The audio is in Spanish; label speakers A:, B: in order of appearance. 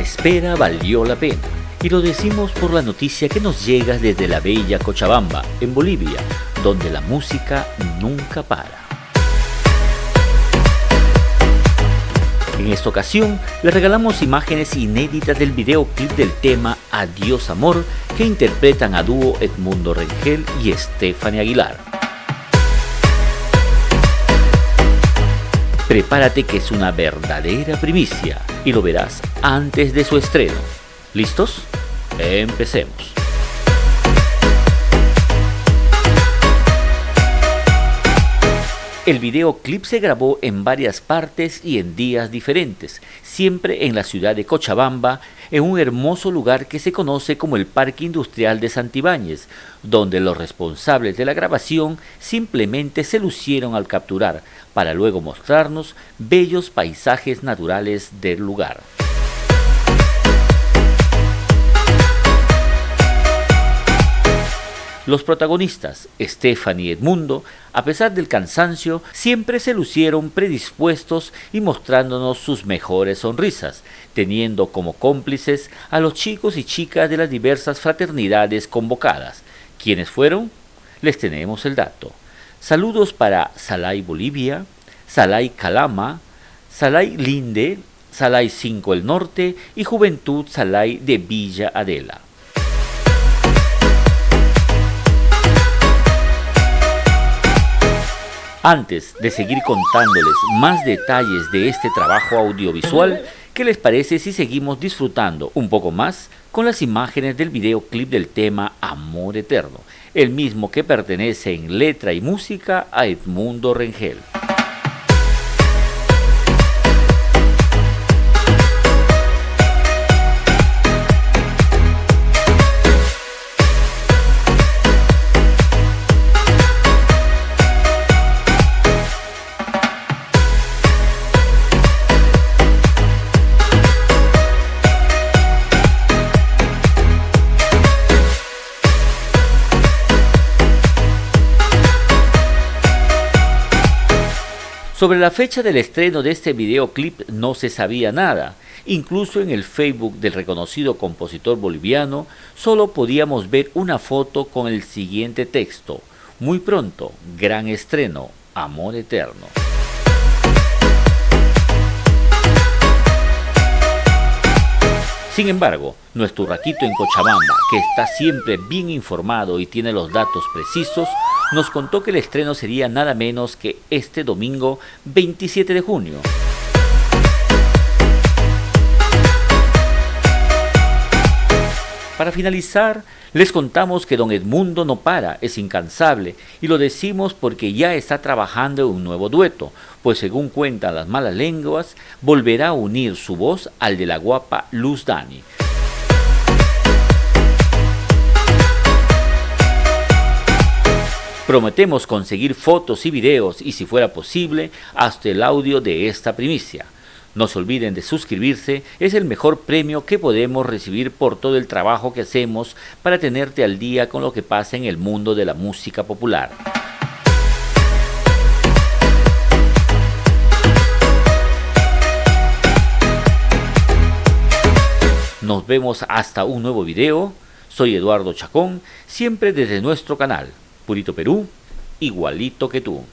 A: espera valió la pena. Y lo decimos por la noticia que nos llega desde la bella Cochabamba, en Bolivia, donde la música nunca para. En esta ocasión, le regalamos imágenes inéditas del videoclip del tema Adiós Amor, que interpretan a dúo Edmundo Rengel y Stephanie Aguilar. Prepárate que es una verdadera primicia y lo verás antes de su estreno. ¿Listos? Empecemos. El videoclip se grabó en varias partes y en días diferentes, siempre en la ciudad de Cochabamba, en un hermoso lugar que se conoce como el Parque Industrial de Santibáñez, donde los responsables de la grabación simplemente se lucieron al capturar, para luego mostrarnos bellos paisajes naturales del lugar. Los protagonistas, Stephanie y Edmundo, a pesar del cansancio, siempre se lucieron predispuestos y mostrándonos sus mejores sonrisas, teniendo como cómplices a los chicos y chicas de las diversas fraternidades convocadas. ¿Quiénes fueron? Les tenemos el dato. Saludos para Salai Bolivia, Salai Calama, Salai Linde, Salai 5 el Norte y Juventud Salai de Villa Adela. Antes de seguir contándoles más detalles de este trabajo audiovisual, ¿qué les parece si seguimos disfrutando un poco más con las imágenes del videoclip del tema Amor Eterno, el mismo que pertenece en letra y música a Edmundo Rengel? Sobre la fecha del estreno de este videoclip no se sabía nada. Incluso en el Facebook del reconocido compositor boliviano solo podíamos ver una foto con el siguiente texto: muy pronto, gran estreno, Amor Eterno. Sin embargo, nuestro Raquito en Cochabamba, que está siempre bien informado y tiene los datos precisos, nos contó que el estreno sería nada menos que este domingo 27 de junio. Para finalizar, les contamos que don Edmundo no para, es incansable, y lo decimos porque ya está trabajando en un nuevo dueto, pues según cuentan las malas lenguas, volverá a unir su voz al de la guapa Luz Dani. Prometemos conseguir fotos y videos y, si fuera posible, hasta el audio de esta primicia. No se olviden de suscribirse, es el mejor premio que podemos recibir por todo el trabajo que hacemos para tenerte al día con lo que pasa en el mundo de la música popular. Nos vemos hasta un nuevo video. Soy Eduardo Chacón, siempre desde nuestro canal Purito Perú, igualito que tú.